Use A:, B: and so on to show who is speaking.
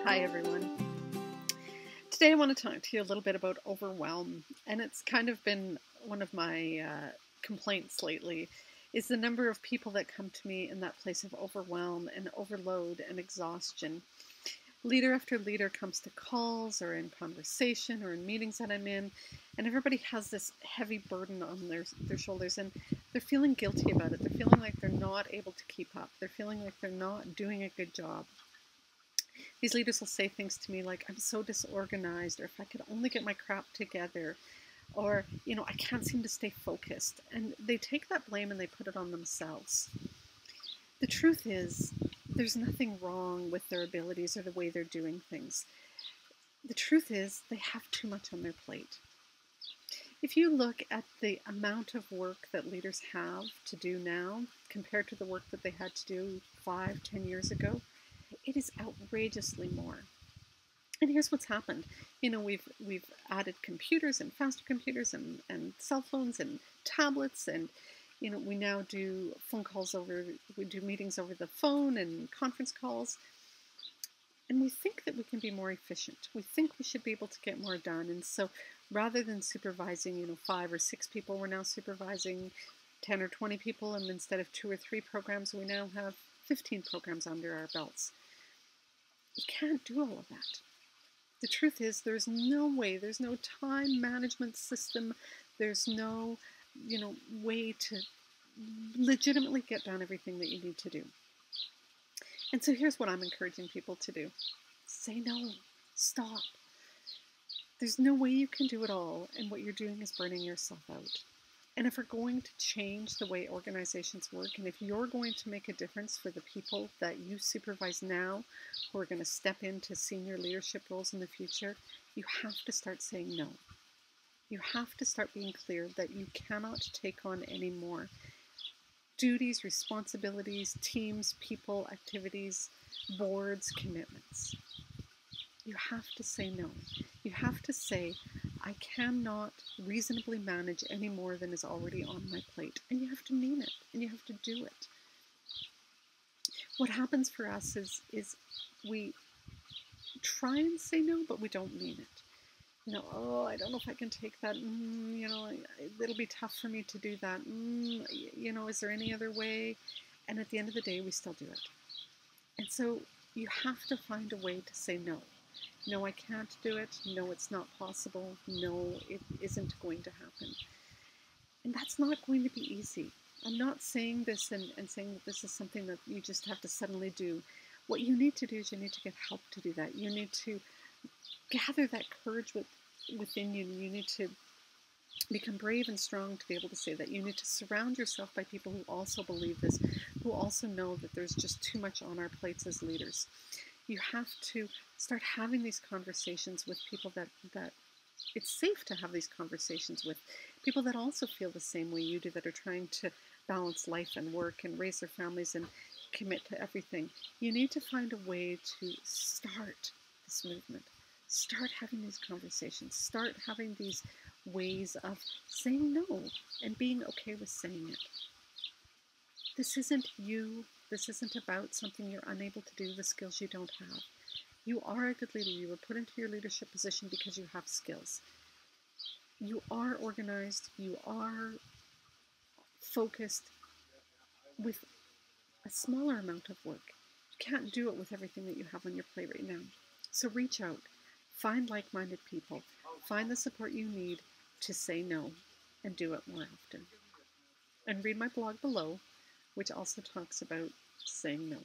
A: Hi, everyone. Today I want to talk to you a little bit about overwhelm, and it's kind of been one of my complaints lately, is the number of people that come to me in that place of overwhelm and overload and exhaustion. Leader after leader comes to calls or in conversation or in meetings that I'm in, and everybody has this heavy burden on their shoulders, and they're feeling guilty about it. They're feeling like they're not able to keep up. They're feeling like they're not doing a good job. These leaders will say things to me like, I'm so disorganized, or if I could only get my crap together, or, I can't seem to stay focused. And they take that blame and they put it on themselves. The truth is, there's nothing wrong with their abilities or the way they're doing things. The truth is, they have too much on their plate. If you look at the amount of work that leaders have to do now compared to the work that they had to do 5, 10 years ago, it is outrageously more. And here's what's happened. We've added computers and faster computers and cell phones and tablets, and we now do we do meetings over the phone and conference calls. And we think that we can be more efficient. We think we should be able to get more done. And so rather than supervising, 5 or 6 people, we're now supervising 10 or 20 people. And instead of 2 or 3 programs, we now have 15 programs under our belts. You can't do all of that. The truth is, there's no way, there's no time management system, there's no, way to legitimately get done everything that you need to do. And so here's what I'm encouraging people to do. Say no. Stop. There's no way you can do it all, and what you're doing is burning yourself out. And if we're going to change the way organizations work, and if you're going to make a difference for the people that you supervise now, who are going to step into senior leadership roles in the future, you have to start saying no. You have to start being clear that you cannot take on any more duties, responsibilities, teams, people, activities, boards, commitments. You have to say no. You have to say, I cannot reasonably manage any more than is already on my plate. And you have to mean it, and you have to do it. What happens for us is we try and say no, but we don't mean it. I don't know if I can take that. It'll be tough for me to do that. Is there any other way? And at the end of the day, we still do it. And so you have to find a way to say no. No, I can't do it. No, it's not possible. No, it isn't going to happen. And that's not going to be easy. I'm not saying this and saying that this is something that you just have to suddenly do. What you need to do is you need to get help to do that. You need to gather that courage within you. You need to become brave and strong to be able to say that. You need to surround yourself by people who also believe this, who also know that there's just too much on our plates as leaders. You have to start having these conversations with people that it's safe to have these conversations with, people that also feel the same way you do, that are trying to balance life and work and raise their families and commit to everything. You need to find a way to start this movement. Start having these conversations. Start having these ways of saying no and being okay with saying it. This isn't you. This isn't about something you're unable to do, the skills you don't have. You are a good leader. You were put into your leadership position because you have skills. You are organized. You are focused with a smaller amount of work. You can't do it with everything that you have on your plate right now. So reach out. Find like-minded people. Find the support you need to say no and do it more often. And read my blog below, which also talks about saying no.